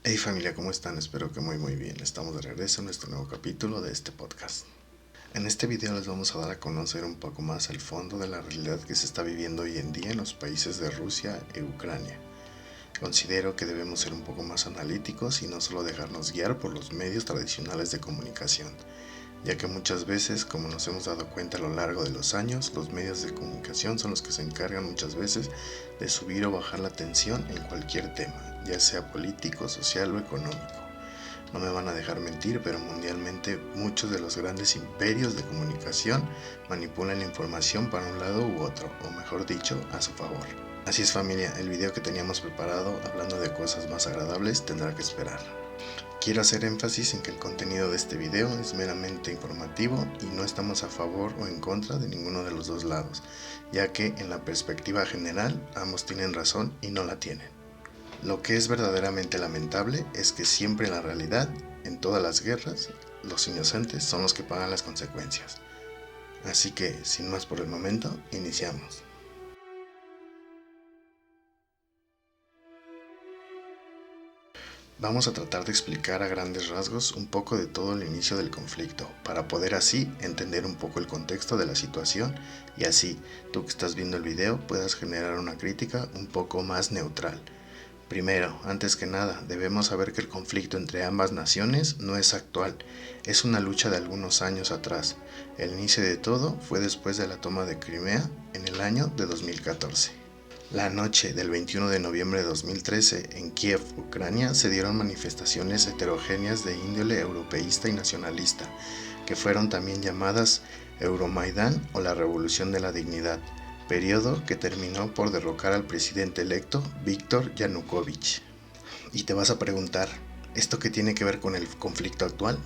Hey familia, ¿cómo están? Espero que muy bien. Estamos de regreso en nuestro nuevo capítulo de este podcast. En este video les vamos a dar a conocer un poco más el fondo de la realidad que se está viviendo hoy en día en los países de Rusia y Ucrania. Considero que debemos ser un poco más analíticos y no solo dejarnos guiar por los medios tradicionales de comunicación, ya que muchas veces, como nos hemos dado cuenta a lo largo de los años, los medios de comunicación son los que se encargan muchas veces de subir o bajar la tensión en cualquier tema, ya sea político, social o económico. No me van a dejar mentir, pero mundialmente muchos de los grandes imperios de comunicación manipulan la información para un lado u otro, o mejor dicho, a su favor. Así es familia, el video que teníamos preparado hablando de cosas más agradables tendrá que esperar. Quiero hacer énfasis en que el contenido de este video es meramente informativo y no estamos a favor o en contra de ninguno de los dos lados, ya que en la perspectiva general ambos tienen razón y no la tienen. Lo que es verdaderamente lamentable es que siempre en la realidad, en todas las guerras, los inocentes son los que pagan las consecuencias. Así que, sin más por el momento, iniciamos. Vamos a tratar de explicar a grandes rasgos un poco de todo el inicio del conflicto, para poder así entender un poco el contexto de la situación y así, tú que estás viendo el video, puedas generar una crítica un poco más neutral. Primero, antes que nada, debemos saber que el conflicto entre ambas naciones no es actual, es una lucha de algunos años atrás. El inicio de todo fue después de la toma de Crimea en el año de 2014. La noche del 21 de noviembre de 2013, en Kiev, Ucrania, se dieron manifestaciones heterogéneas de índole europeísta y nacionalista, que fueron también llamadas Euromaidán o la Revolución de la Dignidad, periodo que terminó por derrocar al presidente electo Víktor Yanukovych. Y te vas a preguntar, ¿esto qué tiene que ver con el conflicto actual?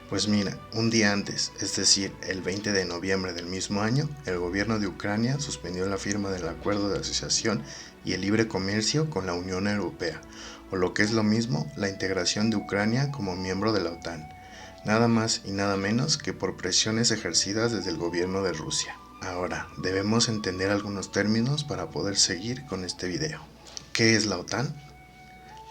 Pues mira, un día antes, es decir, el 20 de noviembre del mismo año, el gobierno de Ucrania suspendió la firma del acuerdo de asociación y el libre comercio con la Unión Europea, o lo que es lo mismo, la integración de Ucrania como miembro de la OTAN, nada más y nada menos que por presiones ejercidas desde el gobierno de Rusia. Ahora, debemos entender algunos términos para poder seguir con este video. ¿Qué es la OTAN?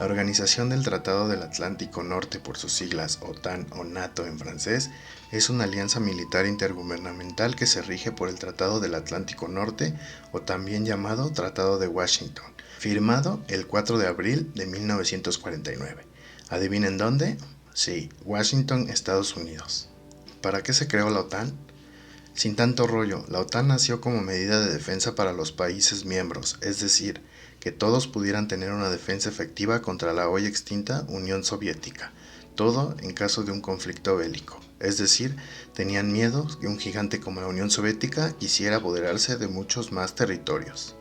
La Organización del Tratado del Atlántico Norte, por sus siglas OTAN o NATO en francés, es una alianza militar intergubernamental que se rige por el Tratado del Atlántico Norte, o también llamado Tratado de Washington, firmado el 4 de abril de 1949. ¿Adivinen dónde? Sí, Washington, Estados Unidos. ¿Para qué se creó la OTAN? Sin tanto rollo, la OTAN nació como medida de defensa para los países miembros, es decir, que todos pudieran tener una defensa efectiva contra la hoy extinta Unión Soviética, todo en caso de un conflicto bélico, es decir, tenían miedo que un gigante como la Unión Soviética quisiera apoderarse de muchos más territorios.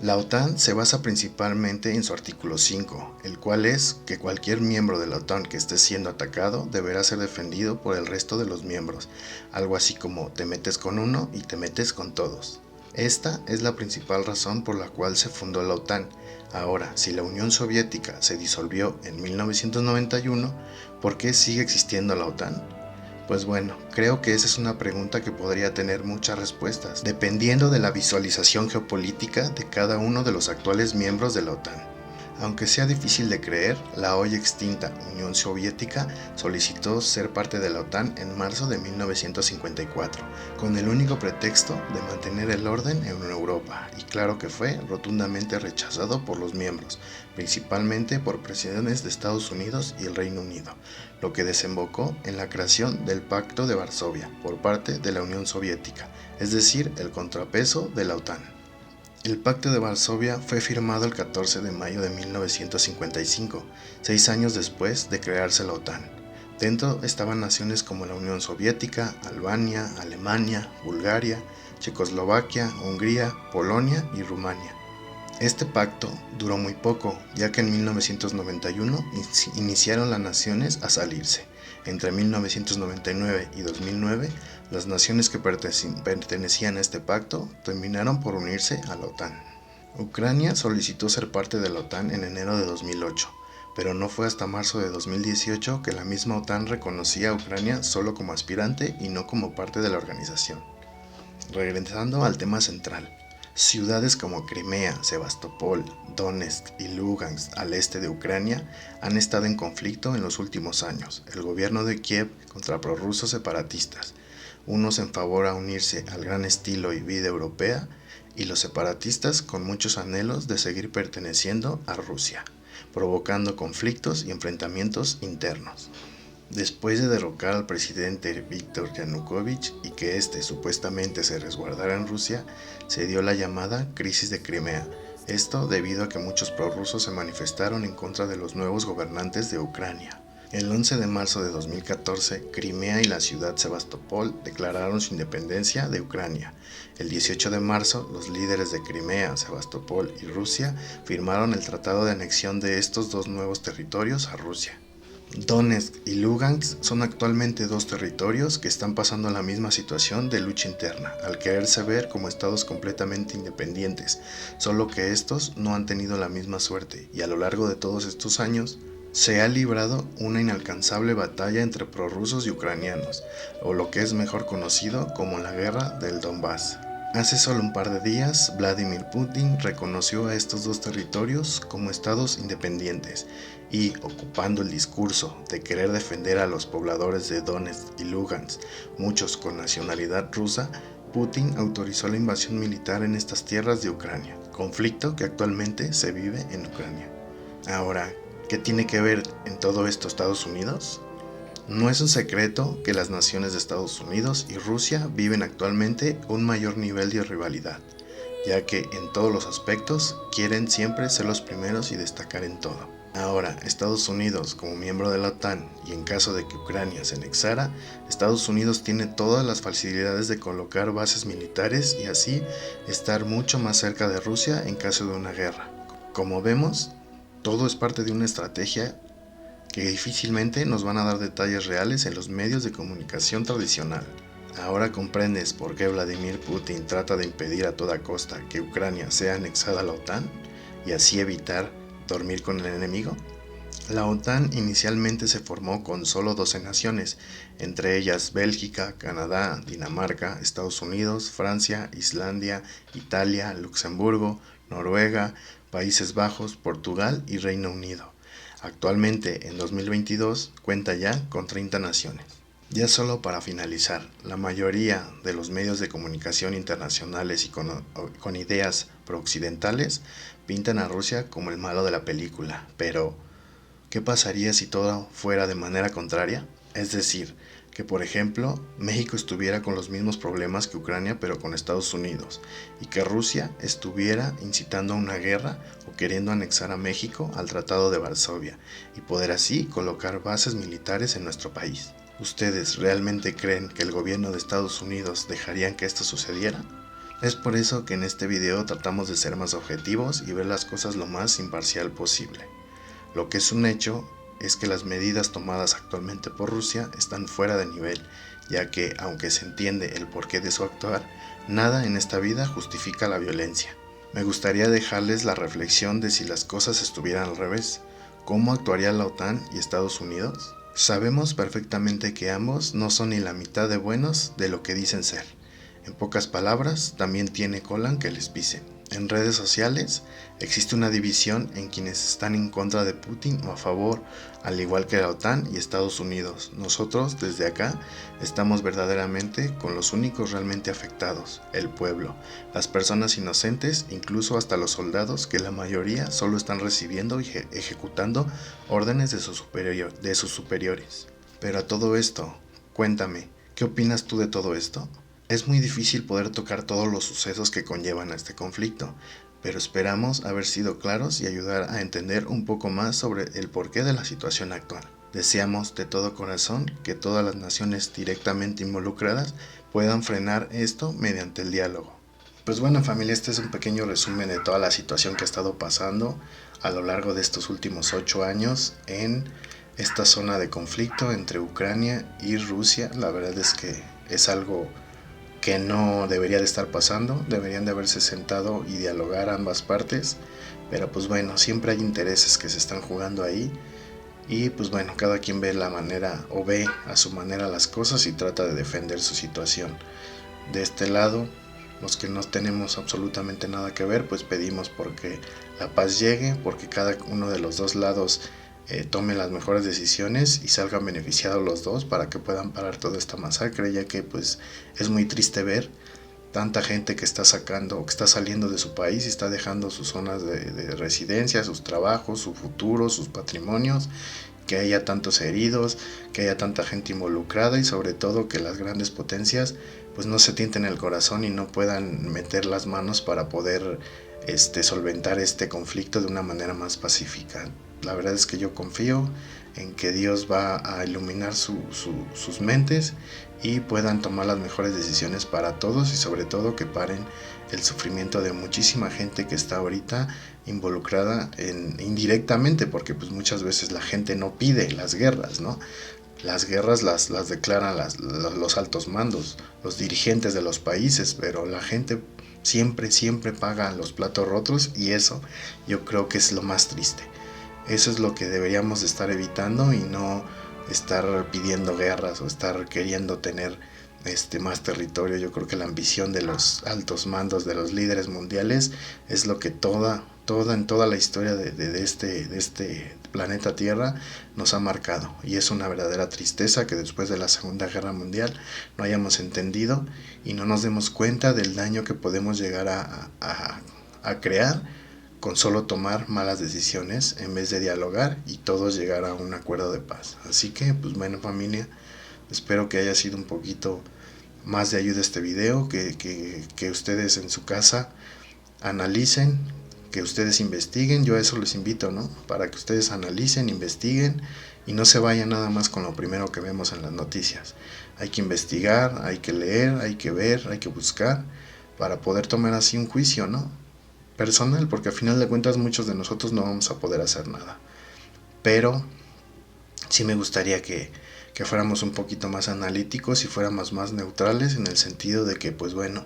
La OTAN se basa principalmente en su artículo 5, el cual es que cualquier miembro de la OTAN que esté siendo atacado deberá ser defendido por el resto de los miembros, algo así como te metes con uno y te metes con todos. Esta es la principal razón por la cual se fundó la OTAN. Ahora, si la Unión Soviética se disolvió en 1991, ¿por qué sigue existiendo la OTAN? Pues bueno, creo que esa es una pregunta que podría tener muchas respuestas, dependiendo de la visualización geopolítica de cada uno de los actuales miembros de la OTAN. Aunque sea difícil de creer, la hoy extinta Unión Soviética solicitó ser parte de la OTAN en marzo de 1954, con el único pretexto de mantener el orden en Europa, y claro que fue rotundamente rechazado por los miembros, principalmente por presiones de Estados Unidos y el Reino Unido, lo que desembocó en la creación del Pacto de Varsovia por parte de la Unión Soviética, es decir, el contrapeso de la OTAN. El Pacto de Varsovia fue firmado el 14 de mayo de 1955, 6 años después de crearse la OTAN. Dentro estaban naciones como la Unión Soviética, Albania, Alemania, Bulgaria, Checoslovaquia, Hungría, Polonia y Rumania. Este pacto duró muy poco, ya que en 1991 iniciaron las naciones a salirse. Entre 1999 y 2009, las naciones que pertenecían a este pacto terminaron por unirse a la OTAN. Ucrania solicitó ser parte de la OTAN en enero de 2008, pero no fue hasta marzo de 2018 que la misma OTAN reconocía a Ucrania solo como aspirante y no como parte de la organización. Regresando al tema central, Ciudades como Crimea, Sebastopol, Donetsk y Lugansk al este de Ucrania han estado en conflicto en los últimos años. El gobierno de Kiev contra prorrusos separatistas, unos en favor a unirse al gran estilo y vida europea, y los separatistas con muchos anhelos de seguir perteneciendo a Rusia, provocando conflictos y enfrentamientos internos. Después de derrocar al presidente Viktor Yanukovych y que éste supuestamente se resguardara en Rusia, se dio la llamada Crisis de Crimea. Esto debido a que muchos prorrusos se manifestaron en contra de los nuevos gobernantes de Ucrania. El 11 de marzo de 2014, Crimea y la ciudad Sebastopol declararon su independencia de Ucrania. El 18 de marzo, los líderes de Crimea, Sebastopol y Rusia firmaron el tratado de anexión de estos dos nuevos territorios a Rusia. Donetsk y Lugansk son actualmente dos territorios que están pasando la misma situación de lucha interna, al quererse ver como estados completamente independientes, solo que estos no han tenido la misma suerte y a lo largo de todos estos años se ha librado una inalcanzable batalla entre prorrusos y ucranianos, o lo que es mejor conocido como la Guerra del Donbass. Hace solo un par de días, Vladimir Putin reconoció a estos dos territorios como estados independientes y, ocupando el discurso de querer defender a los pobladores de Donetsk y Lugansk, muchos con nacionalidad rusa, Putin autorizó la invasión militar en estas tierras de Ucrania, conflicto que actualmente se vive en Ucrania. Ahora, ¿qué tiene que ver en todo esto Estados Unidos? No es un secreto que las naciones de Estados Unidos y Rusia viven actualmente un mayor nivel de rivalidad, ya que en todos los aspectos quieren siempre ser los primeros y destacar en todo. Ahora, Estados Unidos como miembro de la OTAN y en caso de que Ucrania se anexara, Estados Unidos tiene todas las facilidades de colocar bases militares y así estar mucho más cerca de Rusia en caso de una guerra. Como vemos, todo es parte de una estrategia que difícilmente nos van a dar detalles reales en los medios de comunicación tradicional. ¿Ahora comprendes por qué Vladimir Putin trata de impedir a toda costa que Ucrania sea anexada a la OTAN y así evitar dormir con el enemigo? La OTAN inicialmente se formó con solo 12 naciones, entre ellas Bélgica, Canadá, Dinamarca, Estados Unidos, Francia, Islandia, Italia, Luxemburgo, Noruega, Países Bajos, Portugal y Reino Unido. Actualmente, en 2022, cuenta ya con 30 naciones. Ya solo para finalizar, la mayoría de los medios de comunicación internacionales y con ideas prooccidentales pintan a Rusia como el malo de la película, pero ¿qué pasaría si todo fuera de manera contraria? Es decir, que por ejemplo México estuviera con los mismos problemas que Ucrania pero con Estados Unidos y que Rusia estuviera incitando a una guerra o queriendo anexar a México al Tratado de Varsovia y poder así colocar bases militares en nuestro país. ¿Ustedes realmente creen que el gobierno de Estados Unidos dejarían que esto sucediera? Es por eso que en este video tratamos de ser más objetivos y ver las cosas lo más imparcial posible. Lo que es un hecho es que las medidas tomadas actualmente por Rusia están fuera de nivel, ya que, aunque se entiende el porqué de su actuar, nada en esta vida justifica la violencia. Me gustaría dejarles la reflexión de si las cosas estuvieran al revés. ¿Cómo actuaría la OTAN y Estados Unidos? Sabemos perfectamente que ambos no son ni la mitad de buenos de lo que dicen ser. En pocas palabras, también tiene cola que les pisen. En redes sociales existe una división en quienes están en contra de Putin o a favor, al igual que la OTAN y Estados Unidos. Nosotros, desde acá, estamos verdaderamente con los únicos realmente afectados, el pueblo, las personas inocentes, incluso hasta los soldados, que la mayoría solo están recibiendo y ejecutando órdenes de sus superiores. Pero a todo esto, cuéntame, ¿qué opinas tú de todo esto? Es muy difícil poder tocar todos los sucesos que conllevan a este conflicto, pero esperamos haber sido claros y ayudar a entender un poco más sobre el porqué de la situación actual. Deseamos de todo corazón que todas las naciones directamente involucradas puedan frenar esto mediante el diálogo. Pues bueno familia, este es un pequeño resumen de toda la situación que ha estado pasando a lo largo de estos últimos 8 años en esta zona de conflicto entre Ucrania y Rusia. La verdad es que es algo que no debería de estar pasando, deberían de haberse sentado y dialogar ambas partes, pero pues bueno, siempre hay intereses que se están jugando ahí y pues bueno, cada quien ve la manera o ve a su manera las cosas y trata de defender su situación. De este lado, los que no tenemos absolutamente nada que ver, pues pedimos porque la paz llegue, porque cada uno de los dos lados tome las mejores decisiones y salgan beneficiados los dos para que puedan parar toda esta masacre, ya que pues es muy triste ver tanta gente que está sacando, que está saliendo de su país y está dejando sus zonas de residencia, sus trabajos, su futuro, sus patrimonios, que haya tantos heridos, que haya tanta gente involucrada y sobre todo que las grandes potencias pues no se tienten el corazón y no puedan meter las manos para poder solventar este conflicto de una manera más pacífica. La verdad es que yo confío en que Dios va a iluminar sus mentes y puedan tomar las mejores decisiones para todos y sobre todo que paren el sufrimiento de muchísima gente que está ahorita involucrada indirectamente, porque pues muchas veces la gente no pide las guerras, ¿no? Las guerras las declaran los altos mandos, los dirigentes de los países, pero la gente siempre paga los platos rotos y eso yo creo que es lo más triste. Eso es lo que deberíamos estar evitando y no estar pidiendo guerras o estar queriendo tener más territorio. Yo creo que la ambición de los altos mandos, de los líderes mundiales, es lo que en toda la historia de este planeta Tierra nos ha marcado. Y es una verdadera tristeza que después de la Segunda Guerra Mundial no hayamos entendido y no nos demos cuenta del daño que podemos llegar a crear con solo tomar malas decisiones en vez de dialogar y todos llegar a un acuerdo de paz. Así que, pues bueno, familia, espero que haya sido un poquito más de ayuda este video, que ustedes en su casa analicen, que ustedes investiguen. Yo a eso les invito, ¿no? Para que ustedes analicen, investiguen y no se vayan nada más con lo primero que vemos en las noticias. Hay que investigar, hay que leer, hay que ver, hay que buscar para poder tomar así un juicio, ¿no? Personal, porque al final de cuentas muchos de nosotros no vamos a poder hacer nada. Pero sí me gustaría que fuéramos un poquito más analíticos y fuéramos más neutrales en el sentido de que, pues bueno,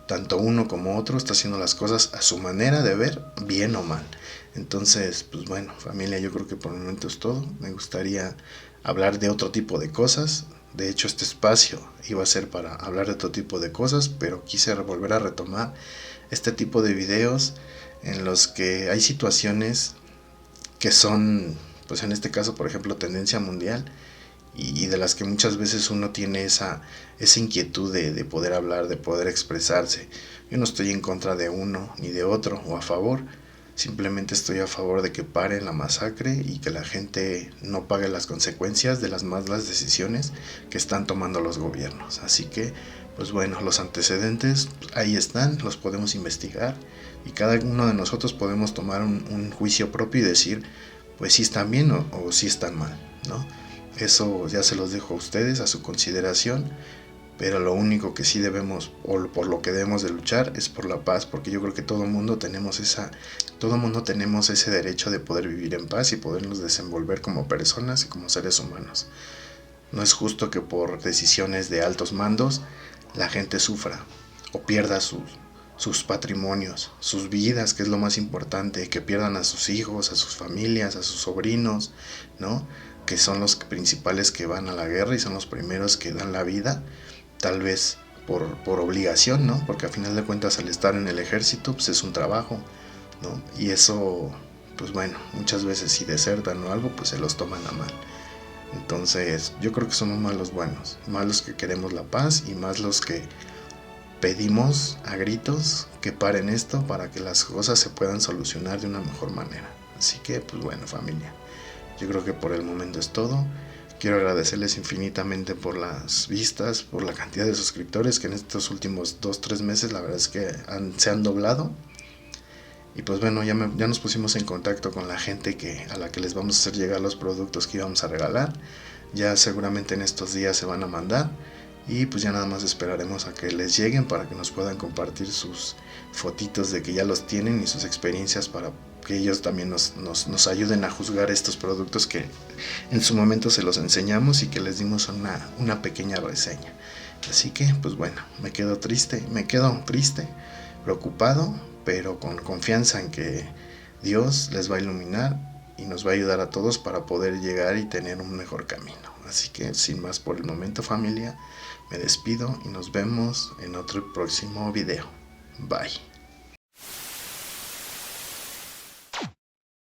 tanto uno como otro está haciendo las cosas a su manera de ver, bien o mal. Entonces, pues bueno, familia, yo creo que por el momento es todo. Me gustaría hablar de otro tipo de cosas. De hecho, este espacio iba a ser para hablar de otro tipo de cosas, pero quise volver a retomar este tipo de videos en los que hay situaciones que son, pues en este caso, por ejemplo, tendencia mundial y de las que muchas veces uno tiene esa inquietud de poder hablar, de poder expresarse. Yo no estoy en contra de uno ni de otro o a favor, simplemente estoy a favor de que pare la masacre y que la gente no pague las consecuencias de las malas decisiones que están tomando los gobiernos. Así que, pues bueno, los antecedentes ahí están, los podemos investigar y cada uno de nosotros podemos tomar un juicio propio y decir, pues si están bien o si están mal, ¿no? Eso ya se los dejo a ustedes, a su consideración, pero lo único que sí debemos, o por lo que debemos de luchar, es por la paz, porque yo creo que todo mundo tenemos ese derecho de poder vivir en paz y podernos desenvolver como personas y como seres humanos. No es justo que por decisiones de altos mandos la gente sufra o pierda sus patrimonios, sus vidas, que es lo más importante, que pierdan a sus hijos, a sus familias, a sus sobrinos, ¿no? Que son los principales que van a la guerra y son los primeros que dan la vida, tal vez por obligación, ¿no? Porque a final de cuentas al estar en el ejército pues es un trabajo, ¿no? Y eso, pues bueno, muchas veces si desertan o algo, pues se los toman a mal. Entonces yo creo que somos más los buenos, más los que queremos la paz y más los que pedimos a gritos que paren esto para que las cosas se puedan solucionar de una mejor manera. Así que, pues bueno, familia, yo creo que por el momento es todo. Quiero agradecerles infinitamente por las vistas, por la cantidad de suscriptores que en estos últimos 2-3 meses la verdad es que se han doblado. Y pues bueno, ya nos pusimos en contacto con la gente a la que les vamos a hacer llegar los productos que íbamos a regalar. Ya seguramente en estos días se van a mandar. Y pues ya nada más esperaremos a que les lleguen para que nos puedan compartir sus fotitos de que ya los tienen y sus experiencias para que ellos también nos ayuden a juzgar estos productos que en su momento se los enseñamos y que les dimos una pequeña reseña. Así que pues bueno, me quedo triste, preocupado, pero con confianza en que Dios les va a iluminar y nos va a ayudar a todos para poder llegar y tener un mejor camino. Así que sin más por el momento, familia, me despido y nos vemos en otro próximo video. Bye.